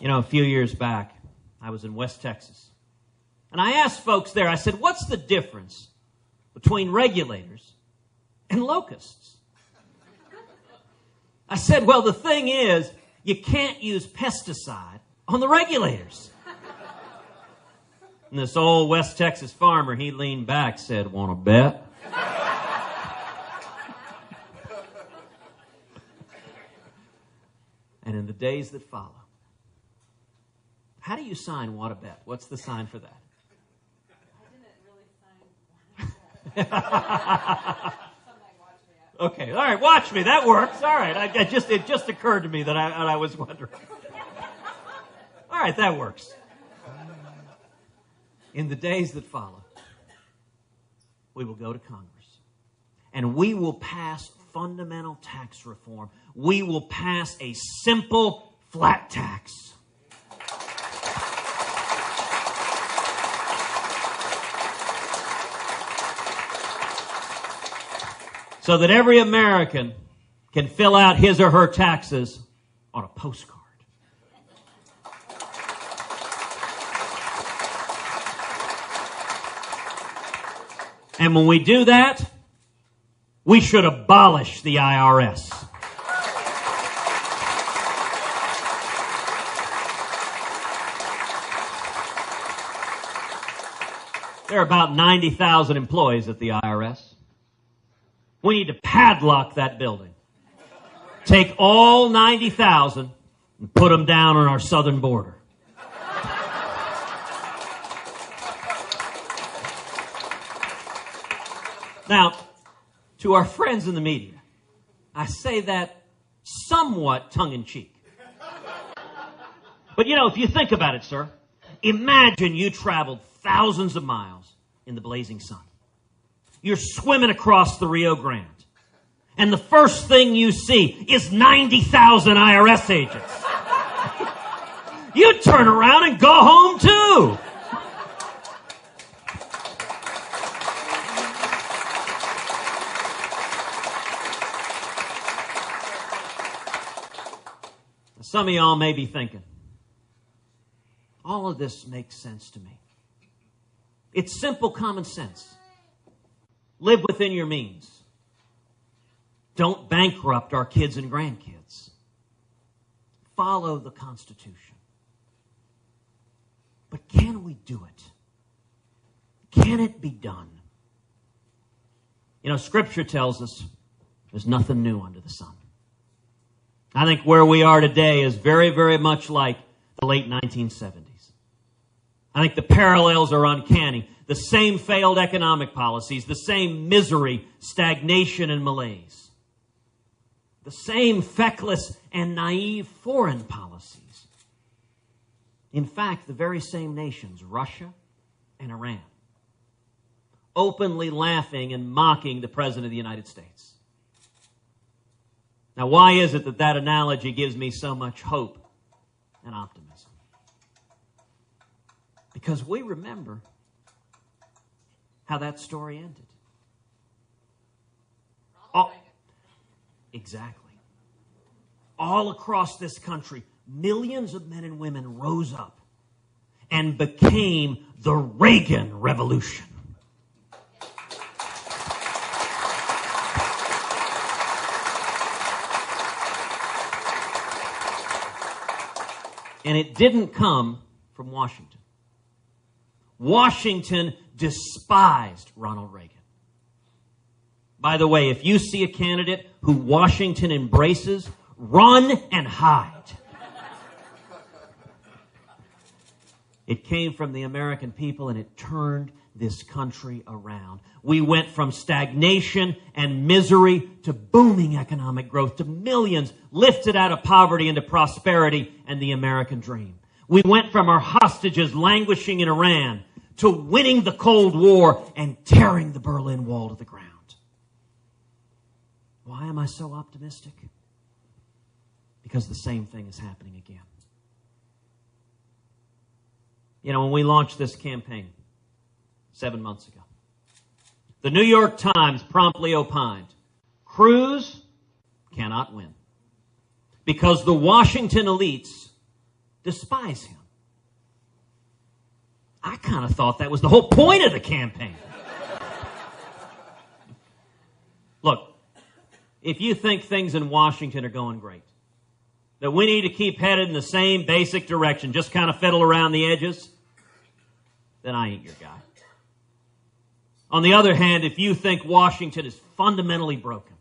You know, a few years back, I was in West Texas. And I asked folks there, I said, what's the difference between regulators and locusts? I said, well, the thing is, you can't use pesticide on the regulators. And this old West Texas farmer, he leaned back, said, want to bet? And in the days that follow, how do you sign what a bet? What's the sign for that? I didn't really sign. Okay, all right, watch me. That works. All right, it just occurred to me that I was wondering. All right, that works. In the days that follow, we will go to Congress, and we will pass fundamental tax reform. We will pass a simple flat tax. So that every American can fill out his or her taxes on a postcard. And when we do that, we should abolish the IRS. There are about 90,000 employees at the IRS. We need to padlock that building. Take all 90,000 and put them down on our southern border. Now, to our friends in the media, I say that somewhat tongue-in-cheek. But you know, if you think about it, sir, imagine you traveled thousands of miles in the blazing sun. You're swimming across the Rio Grande. And the first thing you see is 90,000 IRS agents. You'd turn around and go home too. Some of y'all may be thinking, all of this makes sense to me. It's simple common sense. Live within your means. Don't bankrupt our kids and grandkids. Follow the Constitution. But can we do it? Can it be done? You know, Scripture tells us there's nothing new under the sun. I think where we are today is very, very much like the late 1970s. I think the parallels are uncanny. The same failed economic policies, the same misery, stagnation, and malaise. The same feckless and naive foreign policies. In fact, the very same nations, Russia and Iran, openly laughing and mocking the President of the United States. Now, why is it that that analogy gives me so much hope and optimism? Because we remember how that story ended. Exactly. All across this country, millions of men and women rose up and became the Reagan Revolution. And it didn't come from Washington. Washington despised Ronald Reagan. By the way, if you see a candidate who Washington embraces, run and hide. It came from the American people and it turned this country around. We went from stagnation and misery to booming economic growth, to millions lifted out of poverty into prosperity and the American dream. We went from our hostages languishing in Iran to winning the Cold War and tearing the Berlin Wall to the ground. Why am I so optimistic? Because the same thing is happening again. You know, when we launched this campaign 7 months ago, the New York Times promptly opined, Cruz cannot win because the Washington elites despise him. I kind of thought that was the whole point of the campaign. Look, if you think things in Washington are going great, that we need to keep headed in the same basic direction, just kind of fiddle around the edges, then I ain't your guy. On the other hand, if you think Washington is fundamentally broken,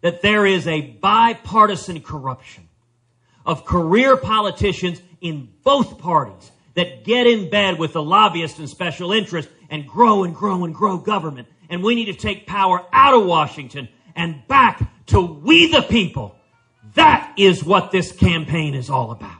that there is a bipartisan corruption of career politicians in both parties that get in bed with the lobbyists and special interests and grow and grow and grow government, and we need to take power out of Washington and back to we the people, that is what this campaign is all about.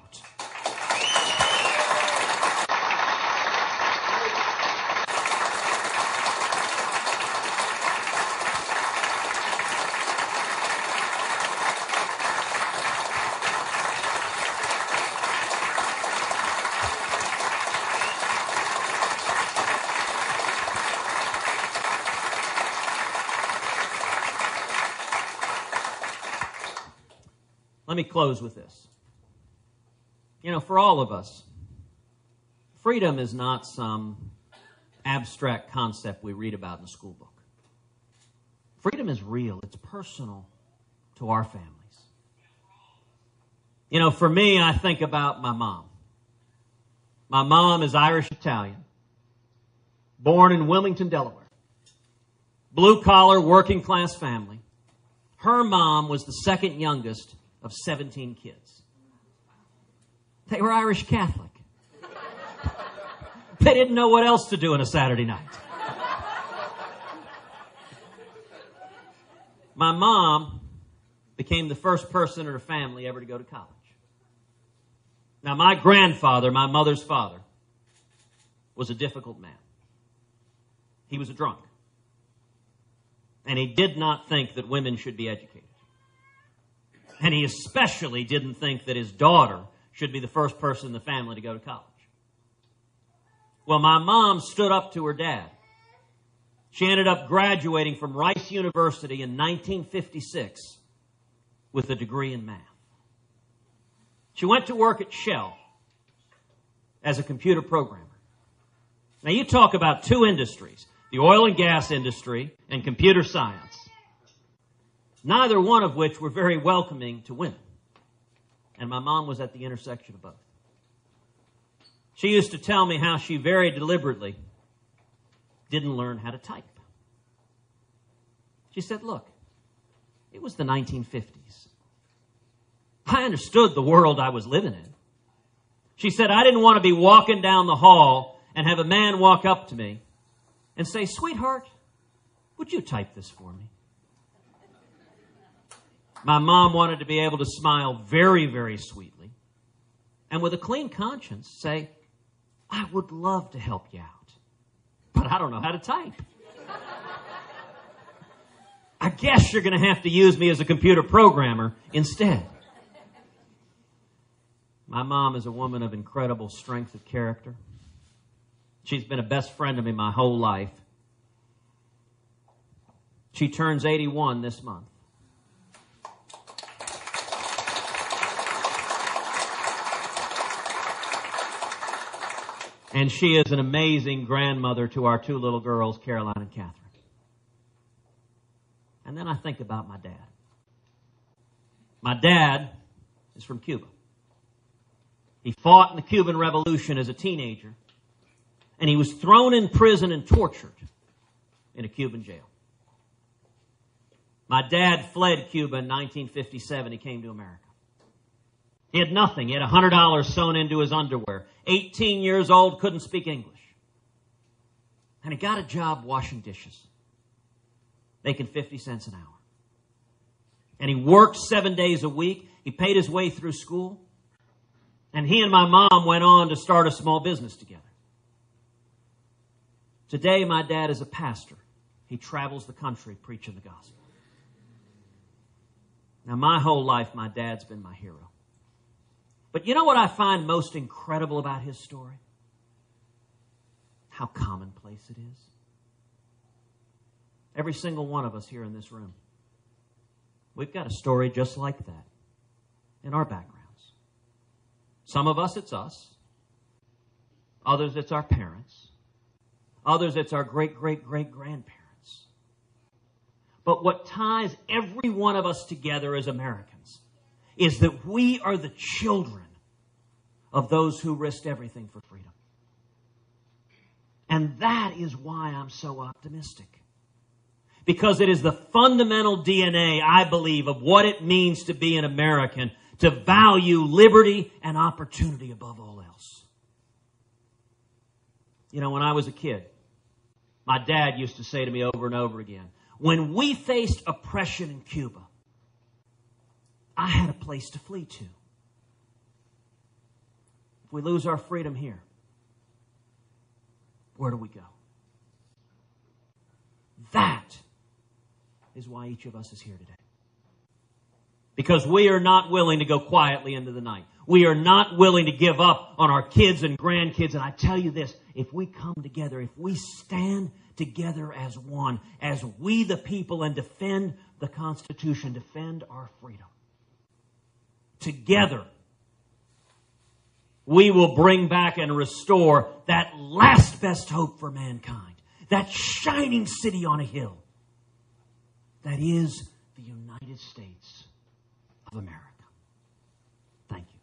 Let me close with this. You know, for all of us, freedom is not some abstract concept we read about in a school book. Freedom is real. It's personal to our families. You know, for me, I think about my mom. My mom is Irish-Italian, born in Wilmington, Delaware. Blue-collar, working-class family. Her mom was the second youngest of 17 kids. They were Irish Catholic. They didn't know what else to do on a Saturday night. My mom became the first person in her family ever to go to college. Now, my grandfather, my mother's father, was a difficult man. He was a drunk. And he did not think that women should be educated. And he especially didn't think that his daughter should be the first person in the family to go to college. Well, my mom stood up to her dad. She ended up graduating from Rice University in 1956 with a degree in math. She went to work at Shell as a computer programmer. Now, you talk about two industries, the oil and gas industry and computer science, neither one of which were very welcoming to women. And my mom was at the intersection of both. She used to tell me how she very deliberately didn't learn how to type. She said, look, it was the 1950s. I understood the world I was living in. She said, I didn't want to be walking down the hall and have a man walk up to me and say, sweetheart, would you type this for me? My mom wanted to be able to smile very, very sweetly and with a clean conscience say, I would love to help you out, but I don't know how to type. I guess you're going to have to use me as a computer programmer instead. My mom is a woman of incredible strength of character. She's been a best friend to me my whole life. She turns 81 this month. And she is an amazing grandmother to our two little girls, Caroline and Catherine. And then I think about my dad. My dad is from Cuba. He fought in the Cuban Revolution as a teenager, and he was thrown in prison and tortured in a Cuban jail. My dad fled Cuba in 1957. He came to America. He had nothing. He had $100 sewn into his underwear. 18 years old, couldn't speak English. And he got a job washing dishes, making 50 cents an hour. And he worked 7 days a week. He paid his way through school. And he and my mom went on to start a small business together. Today, my dad is a pastor. He travels the country preaching the gospel. Now, my whole life, my dad's been my hero. But you know what I find most incredible about his story? How commonplace it is. Every single one of us here in this room, we've got a story just like that in our backgrounds. Some of us, it's us. Others, it's our parents. Others, it's our great-great-great-grandparents. But what ties every one of us together as Americans is that we are the children of those who risked everything for freedom. And that is why I'm so optimistic. Because it is the fundamental DNA, I believe, of what it means to be an American, to value liberty and opportunity above all else. You know, when I was a kid, my dad used to say to me over and over again, when we faced oppression in Cuba, I had a place to flee to. If we lose our freedom here, where do we go? That is why each of us is here today. Because we are not willing to go quietly into the night. We are not willing to give up on our kids and grandkids. And I tell you this, if we come together, if we stand together as one, as we the people, and defend the Constitution, defend our freedom, together, we will bring back and restore that last best hope for mankind, that shining city on a hill that is the United States of America. Thank you.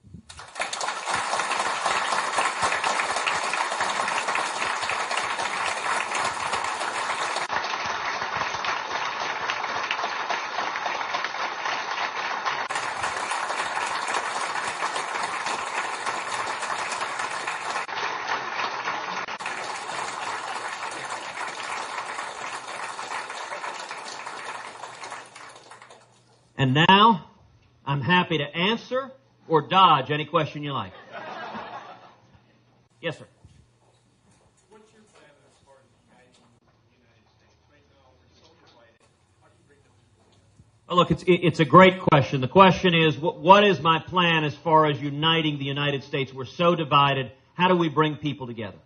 And now, I'm happy to answer or dodge any question you like. Yes, sir. What's your plan as far as uniting the United States? Right now, we're so divided. How do you bring the people together? Well, look, it's a great question. The question is, what is my plan as far as uniting the United States? We're so divided. How do we bring people together?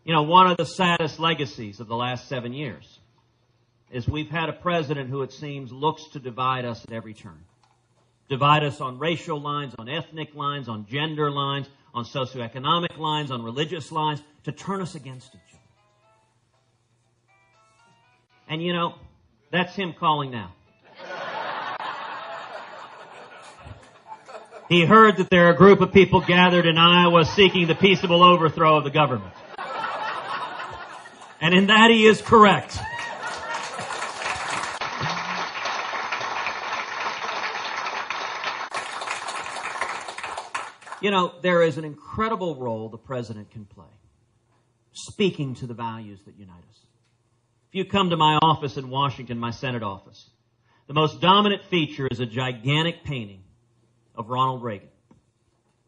You know, one of the saddest legacies of the last 7 years is we've had a president who, it seems, looks to divide us at every turn. Divide us on racial lines, on ethnic lines, on gender lines, on socioeconomic lines, on religious lines, to turn us against each other. And you know, that's him calling now. He heard that there are a group of people gathered in Iowa seeking the peaceable overthrow of the government. And in that he is correct. You know, there is an incredible role the president can play, speaking to the values that unite us. If you come to my office in Washington, my Senate office, the most dominant feature is a gigantic painting of Ronald Reagan,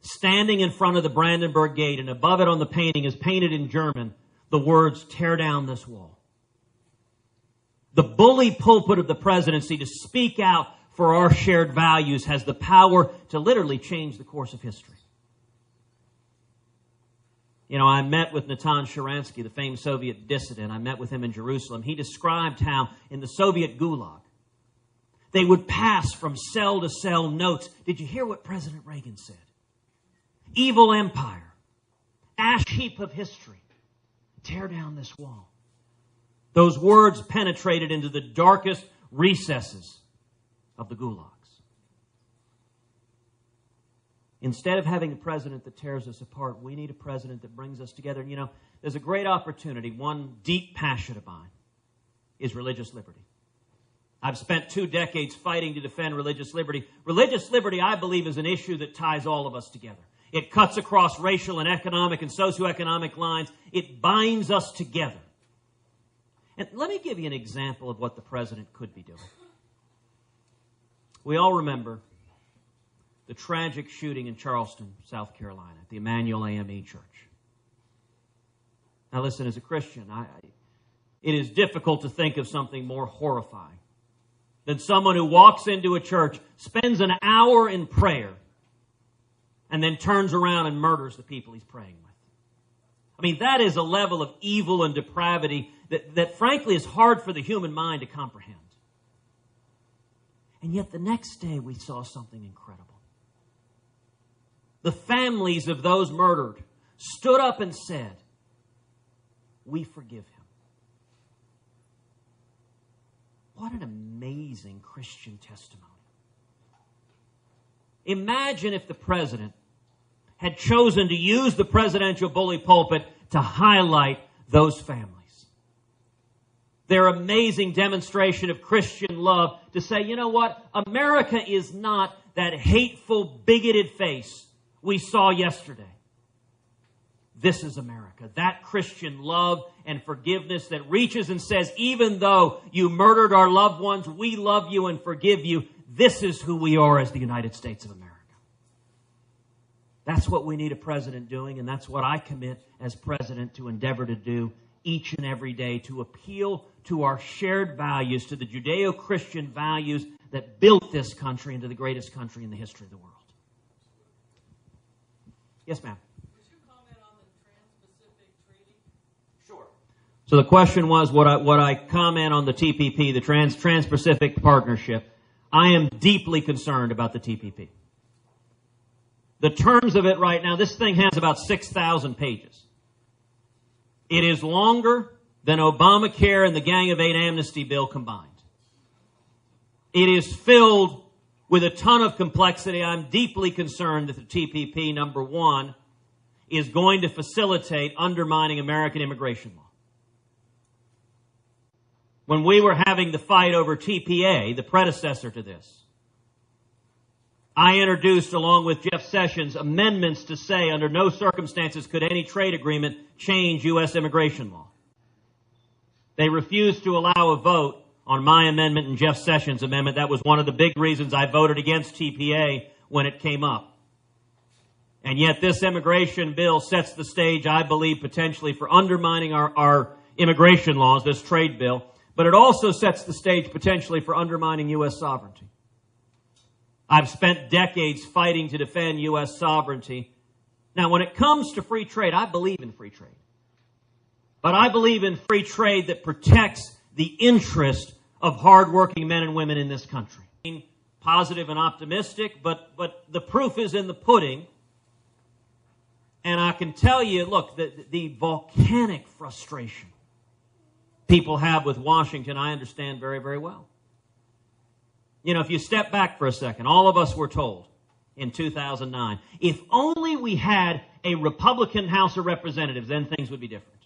standing in front of the Brandenburg Gate, and above it on the painting is painted in German the words, "Tear down this wall." The bully pulpit of the presidency to speak out for our shared values has the power to literally change the course of history. You know, I met with Natan Sharansky, the famed Soviet dissident. I met with him in Jerusalem. He described how in the Soviet Gulag, they would pass from cell to cell notes. Did you hear what President Reagan said? Evil empire, ash heap of history, tear down this wall. Those words penetrated into the darkest recesses of the gulags. Instead of having a president that tears us apart, we need a president that brings us together. And you know, there's a great opportunity. One deep passion of mine is religious liberty. I've spent 2 decades fighting to defend religious liberty. Religious liberty, I believe, is an issue that ties all of us together. It cuts across racial and economic and socioeconomic lines. It binds us together. And let me give you an example of what the president could be doing. We all remember the tragic shooting in Charleston, South Carolina, at the Emmanuel AME Church. Now listen, as a Christian, it is difficult to think of something more horrifying than someone who walks into a church, spends an hour in prayer, and then turns around and murders the people he's praying with. I mean, that is a level of evil and depravity that frankly is hard for the human mind to comprehend. And yet the next day we saw something incredible. the families of those murdered, stood up and said, "We forgive him." What an amazing Christian testimony. Imagine if the president had chosen to use the presidential bully pulpit to highlight those families. Their amazing demonstration of Christian love to say, you know what? America is not that hateful, bigoted face we saw yesterday. This is America. That Christian love and forgiveness that reaches and says, even though you murdered our loved ones, we love you and forgive you. This is who we are as the United States of America. That's what we need a president doing, and that's what I commit as president to endeavor to do each and every day, to appeal to our shared values, to the Judeo-Christian values that built this country into the greatest country in the history of the world. Yes, ma'am. Would you comment on the Trans-Pacific Treaty? Sure. So the question was, would I comment on the TPP, the Trans-Pacific Partnership? I am deeply concerned about the TPP. The terms of it right now, this thing has about 6,000 pages. It is longer than Obamacare and the Gang of Eight amnesty bill combined. It is filled with a ton of complexity. I'm deeply concerned that the TPP, number one, is going to facilitate undermining American immigration law. When we were having the fight over TPA, the predecessor to this, I introduced, along with Jeff Sessions, amendments to say under no circumstances could any trade agreement change U.S. immigration law. They refused to allow a vote on my amendment and Jeff Sessions' amendment. That was one of the big reasons I voted against TPA when it came up. And yet this immigration bill sets the stage, I believe, potentially for undermining our immigration laws, this trade bill. But it also sets the stage potentially for undermining U.S. sovereignty. I've spent decades fighting to defend U.S. sovereignty. Now, when it comes to free trade, I believe in free trade. But I believe in free trade that protects the interest of hardworking men and women in this country. Positive and optimistic, but the proof is in the pudding. And I can tell you, look, the volcanic frustration people have with Washington, I understand very, very well. You know, if you step back for a second, all of us were told in 2009, if only we had a Republican House of Representatives, then things would be different.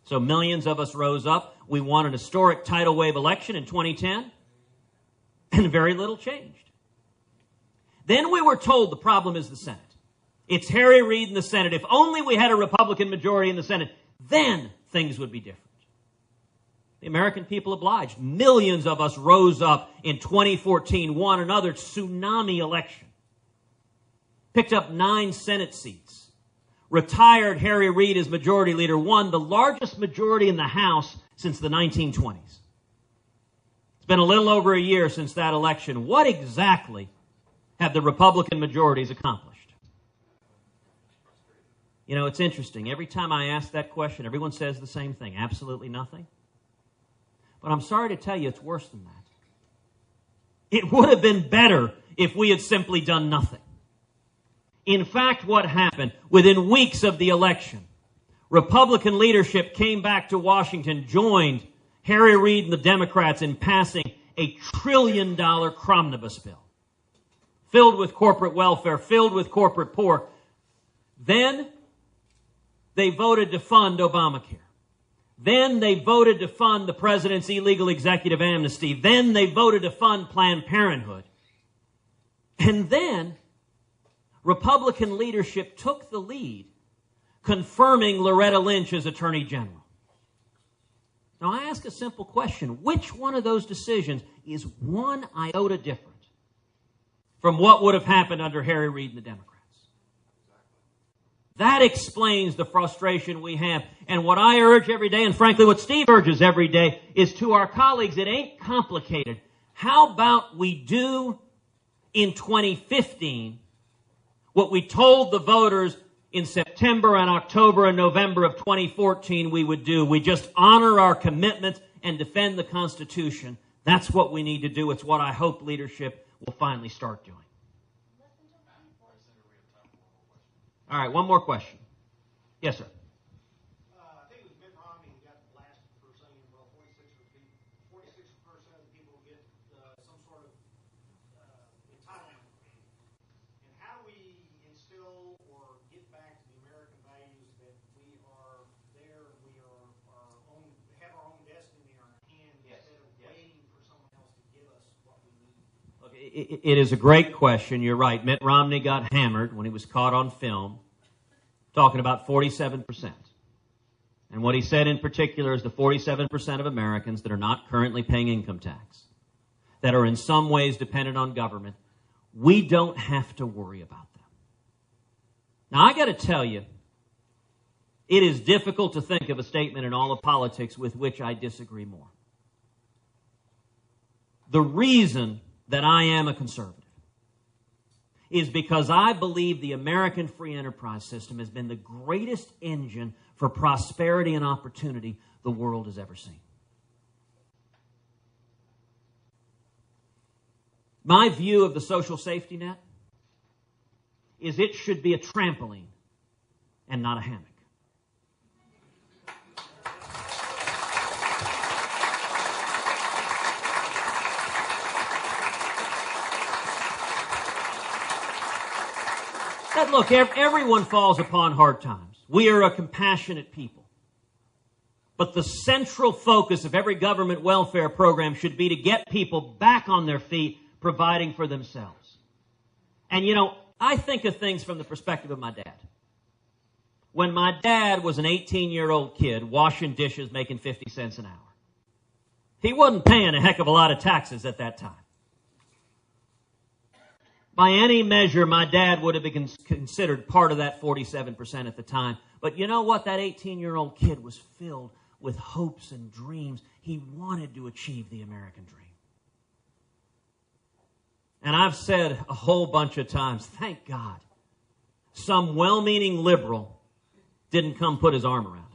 So millions of us rose up. We won an historic tidal wave election in 2010, and very little changed. Then we were told the problem is the Senate. It's Harry Reid in the Senate. If only we had a Republican majority in the Senate, then things would be different. The American people obliged. Millions of us rose up in 2014, won another tsunami election, picked up 9 Senate seats, retired Harry Reid as majority leader, won the largest majority in the House since the 1920s. It's been a little over a year since that election. What exactly have the Republican majorities accomplished? You know, it's interesting. Every time I ask that question, everyone says the same thing. Absolutely nothing. But I'm sorry to tell you, it's worse than that. It would have been better if we had simply done nothing. In fact, what happened, within weeks of the election, Republican leadership came back to Washington, joined Harry Reid and the Democrats in passing a $1 trillion omnibus bill, filled with corporate welfare, filled with corporate pork. Then they voted to fund Obamacare. Then they voted to fund the president's illegal executive amnesty. Then they voted to fund Planned Parenthood. And then Republican leadership took the lead, confirming Loretta Lynch as Attorney General. Now I ask a simple question. Which one of those decisions is one iota different from what would have happened under Harry Reid and the Democrats? That explains the frustration we have. And what I urge every day, and frankly what Steve urges every day, is to our colleagues, it ain't complicated. How about we do in 2015 what we told the voters in September and October and November of 2014 we would do? We just honor our commitments and defend the Constitution. That's what we need to do. It's what I hope leadership will finally start doing. All right, one more question. Yes, sir. I think it was Mitt Romney who got blasted for saying, well, 46% of the people get some sort of entitlement. And how do we instill or get back to the American values that we are there and we are our own, have our own destiny in our hands instead of waiting for someone else to give us what we need? Look, it is a great question. You're right. Mitt Romney got hammered when he was caught on film talking about 47%. And what he said in particular is the 47% of Americans that are not currently paying income tax, that are in some ways dependent on government, we don't have to worry about them. Now, I got to tell you, it is difficult to think of a statement in all of politics with which I disagree more. The reason that I am a conservative is because I believe the American free enterprise system has been the greatest engine for prosperity and opportunity the world has ever seen. My view of the social safety net is it should be a trampoline and not a hammock. That, look, everyone falls upon hard times. We are a compassionate people. But the central focus of every government welfare program should be to get people back on their feet, providing for themselves. And, you know, I think of things from the perspective of my dad. When my dad was an 18-year-old kid washing dishes, making 50 cents an hour, he wasn't paying a heck of a lot of taxes at that time. By any measure, my dad would have been considered part of that 47% at the time. But you know what? That 18-year-old kid was filled with hopes and dreams. He wanted to achieve the American dream. And I've said a whole bunch of times, thank God, some well-meaning liberal didn't come put his arm around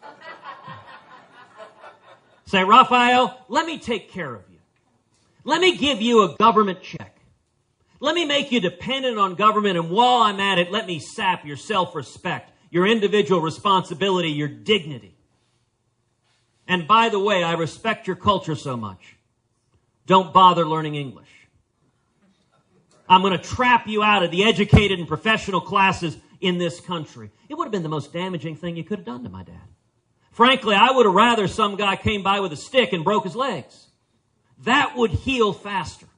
it. Say, Raphael, let me take care of you. Let me give you a government check. Let me make you dependent on government, and while I'm at it, let me sap your self-respect, your individual responsibility, your dignity. And by the way, I respect your culture so much. Don't bother learning English. I'm going to trap you out of the educated and professional classes in this country. It would have been the most damaging thing you could have done to my dad. Frankly, I would have rather some guy came by with a stick and broke his legs. That would heal faster.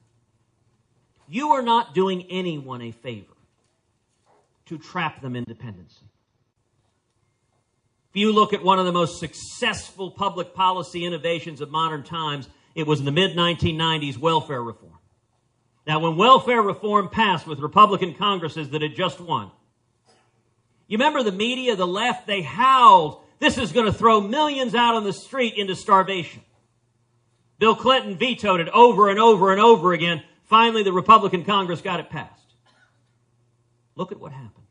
You are not doing anyone a favor to trap them in dependency. If you look at one of the most successful public policy innovations of modern times, it was in the mid-1990s welfare reform. Now, when welfare reform passed with Republican Congresses that had just won, you remember the media, the left, they howled, this is going to throw millions out on the street into starvation. Bill Clinton vetoed it over and over and over again. Finally, the Republican Congress got it passed. Look at what happened.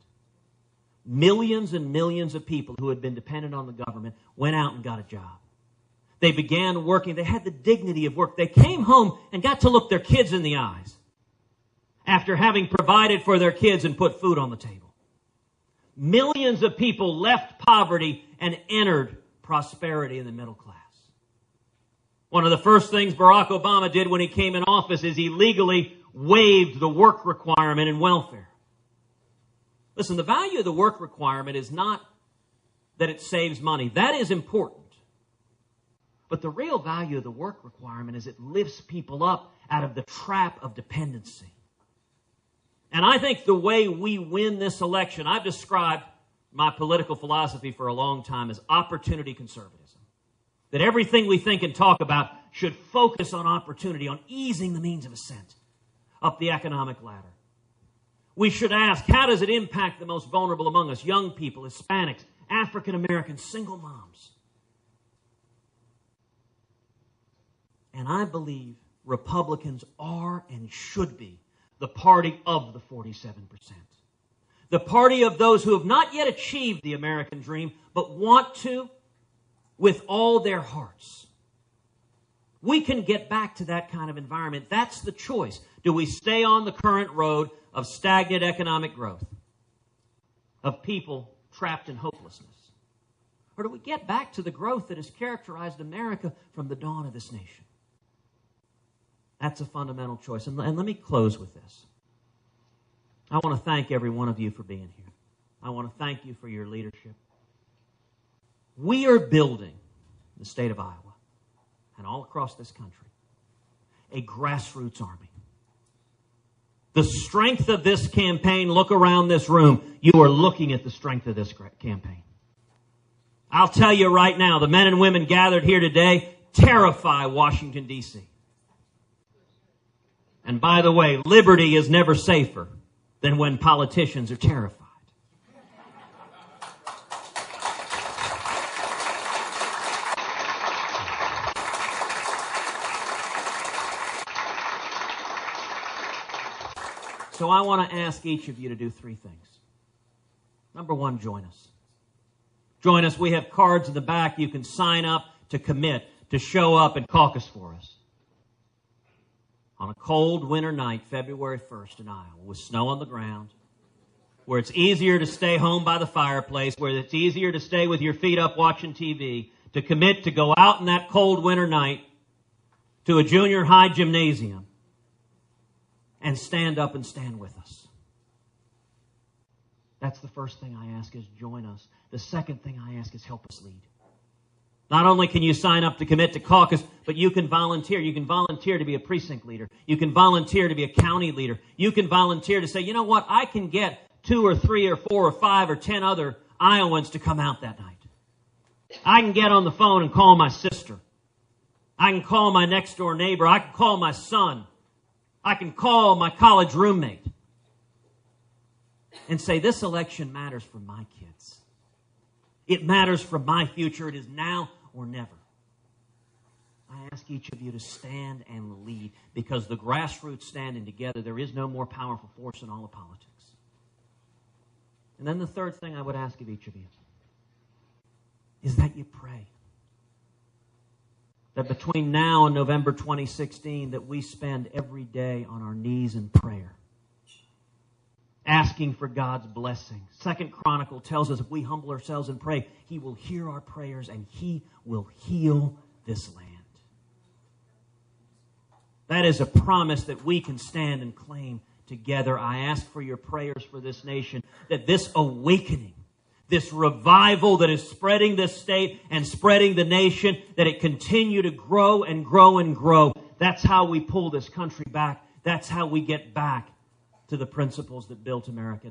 Millions and millions of people who had been dependent on the government went out and got a job. They began working. They had the dignity of work. They came home and got to look their kids in the eyes after having provided for their kids and put food on the table. Millions of people left poverty and entered prosperity in the middle class. One of the first things Barack Obama did when he came in office is he legally waived the work requirement in welfare. Listen, the value of the work requirement is not that it saves money. That is important. But the real value of the work requirement is it lifts people up out of the trap of dependency. And I think the way we win this election, I've described my political philosophy for a long time as opportunity conservatism. That everything we think and talk about should focus on opportunity, on easing the means of ascent up the economic ladder. We should ask, how does it impact the most vulnerable among us? Young people, Hispanics, African Americans, single moms. And I believe Republicans are and should be the party of the 47%. The party of those who have not yet achieved the American dream, but want to with all their hearts. We can get back to that kind of environment. That's the choice. Do we stay on the current road of stagnant economic growth? of people trapped in hopelessness? Or do we get back to the growth that has characterized America from the dawn of this nation? That's a fundamental choice. And let me close with this. I want to thank every one of you for being here. I want to thank you for your leadership. We are building, in the state of Iowa and all across this country, a grassroots army. The strength of this campaign, look around this room, you are looking at the strength of this campaign. I'll tell you right now, the men and women gathered here today terrify Washington, D.C. And by the way, liberty is never safer than when politicians are terrified. So I want to ask each of you to do three things. Number one, join us. Join us. We have cards in the back. You can sign up to commit, to show up and caucus for us. On a cold winter night, February 1st in Iowa, with snow on the ground, where it's easier to stay home by the fireplace, where it's easier to stay with your feet up watching TV, to commit to go out in that cold winter night to a junior high gymnasium and stand up and stand with us. That's the first thing I ask is join us. The second thing I ask is help us lead. Not only can you sign up to commit to caucus, but you can volunteer. You can volunteer to be a precinct leader. You can volunteer to be a county leader. You can volunteer to say, you know what, I can get 2 or 3 or 4 or 5 or 10 other Iowans to come out that night. I can get on the phone and call my sister. I can call my next door neighbor. I can call my son. I can call my college roommate and say, this election matters for my kids. It matters for my future. It is now or never. I ask each of you to stand and lead, because the grassroots standing together, there is no more powerful force in all of politics. And then the third thing I would ask of each of you is that you pray. That between now and November 2016, that we spend every day on our knees in prayer, asking for God's blessing. 2 Chronicle tells us if we humble ourselves and pray, He will hear our prayers and He will heal this land. That is a promise that we can stand and claim together. I ask for your prayers for this nation, that this awakening, this revival that is spreading this state and spreading the nation, that it continue to grow and grow and grow. That's how we pull this country back. That's how we get back to the principles that built America.